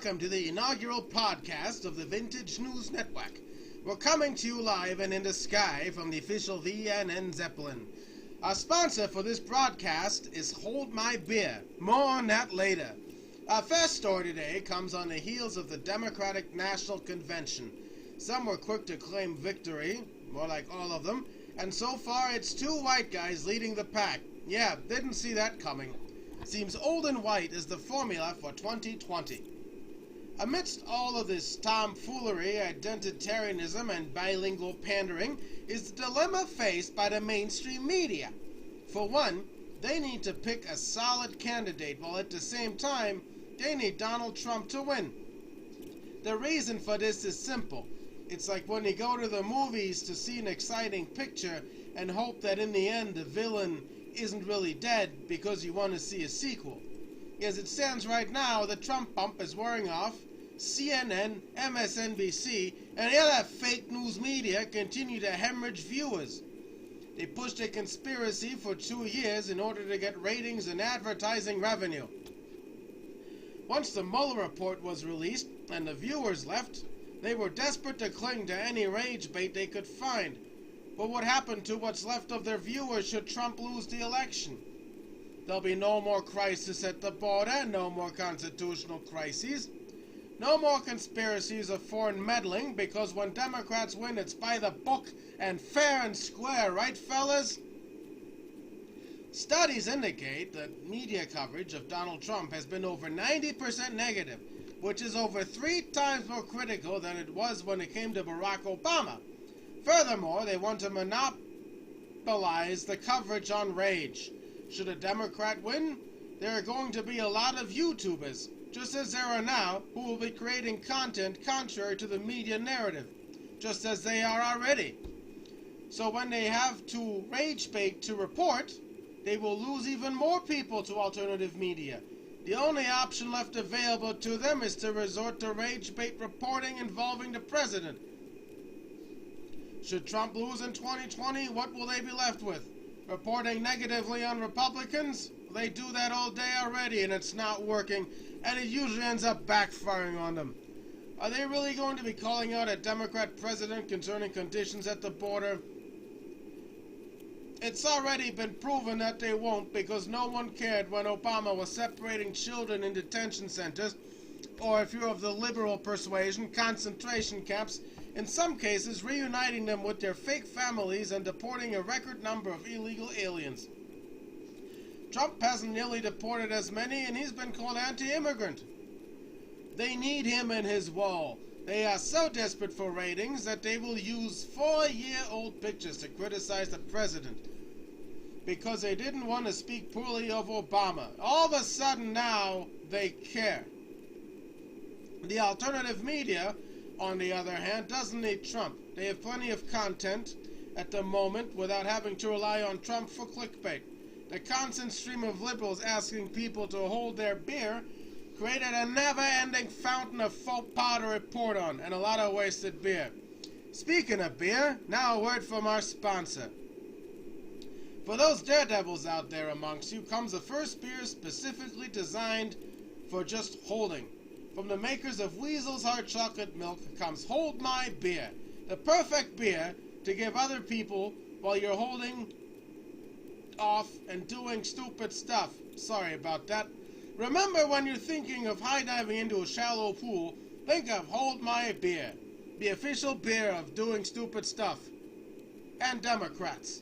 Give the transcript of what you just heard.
welcome to the inaugural podcast of the Vintage News Network. We're coming to you live and in the sky from the official VNN Zeppelin. Our sponsor for this broadcast is Hold My Beer. More on that later. Our first story today comes on the heels of the Democratic National Convention. Some were quick to claim victory, more like all of them, and so far it's two white guys leading the pack. Yeah, didn't see that coming. Seems old and white is the formula for 2020. Amidst all of this tomfoolery, identitarianism, and bilingual pandering is the dilemma faced by the mainstream media. For one, they need to pick a solid candidate, while at the same time, they need Donald Trump to win. The reason for this is simple. It's like when you go to the movies to see an exciting picture and hope that in the end the villain isn't really dead because you want to see a sequel. As it stands right now, the Trump bump is wearing off. CNN, MSNBC, and the other fake news media continue to hemorrhage viewers. They pushed a conspiracy for 2 years in order to get ratings and advertising revenue. Once the Mueller report was released and the viewers left, they were desperate to cling to any rage bait they could find. But what happened to what's left of their viewers should Trump lose the election? There'll be no more crisis at the border, no more constitutional crises, no more conspiracies of foreign meddling, because when Democrats win, it's by the book and fair and square, right, fellas? Studies indicate that media coverage of Donald Trump has been over 90% negative, which is over 3 times more critical than it was when it came to Barack Obama. Furthermore, they want to monopolize the coverage on rage. Should a Democrat win, there are going to be a lot of YouTubers, just as there are now, who will be creating content contrary to the media narrative, just as they are already. So when they have to rage bait to report, they will lose even more people to alternative media. The only option left available to them is to resort to rage bait reporting involving the president. Should Trump lose in 2020, what will they be left with? Reporting negatively on Republicans? They do that all day already and it's not working, and it usually ends up backfiring on them. Are they really going to be calling out a Democrat president concerning conditions at the border? It's already been proven that they won't, because no one cared when Obama was separating children in detention centers, or if you're of the liberal persuasion, concentration camps, in some cases reuniting them with their fake families and deporting a record number of illegal aliens. Trump hasn't nearly deported as many, and he's been called anti-immigrant. They need him and his wall. They are so desperate for ratings that they will use 4-year-old pictures to criticize the president because they didn't want to speak poorly of Obama. All of a sudden now, they care. The alternative media, on the other hand, doesn't need Trump. They have plenty of content at the moment without having to rely on Trump for clickbait. The constant stream of liberals asking people to hold their beer created a never-ending fountain of faux pas to report on, and a lot of wasted beer. Speaking of beer, now a word from our sponsor. For those daredevils out there amongst you comes the first beer specifically designed for just holding. From the makers of Weasel's Hard Chocolate Milk comes Hold My Beer, the perfect beer to give other people while you're holding off and doing stupid stuff. Sorry about that. Remember, when you're thinking of high diving into a shallow pool, think of Hold My Beer, the official beer of doing stupid stuff. And Democrats.